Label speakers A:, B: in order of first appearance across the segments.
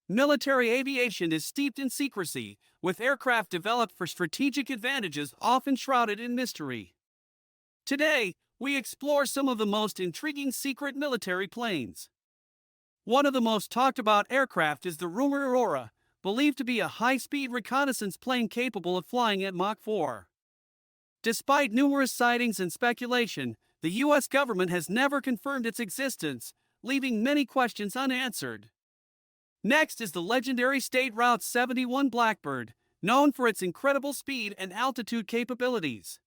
A: Military aviation is steeped in secrecy, with aircraft developed for strategic advantages often shrouded in mystery. Today, we explore some of the most intriguing secret military planes. One of the most talked about aircraft is the rumored Aurora, believed to be a high-speed reconnaissance plane capable of flying at Mach 4. Despite numerous sightings and speculation, the U.S. government has never confirmed its existence, leaving many questions unanswered. Next is the legendary State Route 71 Blackbird, known for its incredible speed and altitude capabilities.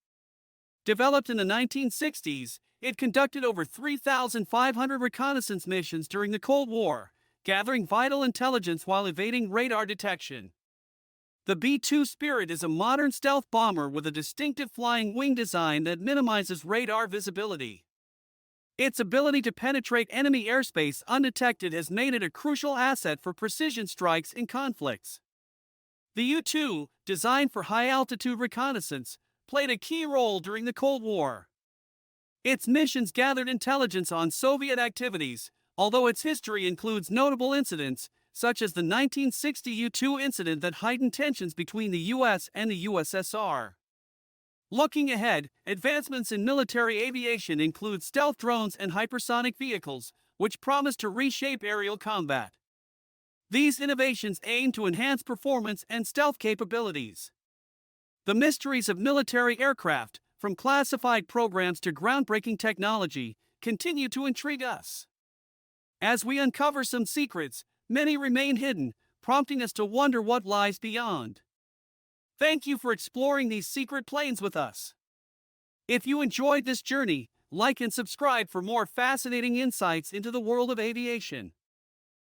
A: Developed in the 1960s, it conducted over 3,500 reconnaissance missions during the Cold War, gathering vital intelligence while evading radar detection. The B-2 Spirit is a modern stealth bomber with a distinctive flying wing design that minimizes radar visibility. Its ability to penetrate enemy airspace undetected has made it a crucial asset for precision strikes in conflicts. The U-2, designed for high-altitude reconnaissance, played a key role during the Cold War. Its missions gathered intelligence on Soviet activities, although its history includes notable incidents, such as the 1960 U-2 incident that heightened tensions between the U.S. and the USSR. Looking ahead, advancements in military aviation include stealth drones and hypersonic vehicles, which promise to reshape aerial combat. These innovations aim to enhance performance and stealth capabilities. The mysteries of military aircraft, from classified programs to groundbreaking technology, continue to intrigue us. As we uncover some secrets, many remain hidden, prompting us to wonder what lies beyond. Thank you for exploring these secret planes with us. If you enjoyed this journey, like and subscribe for more fascinating insights into the world of aviation.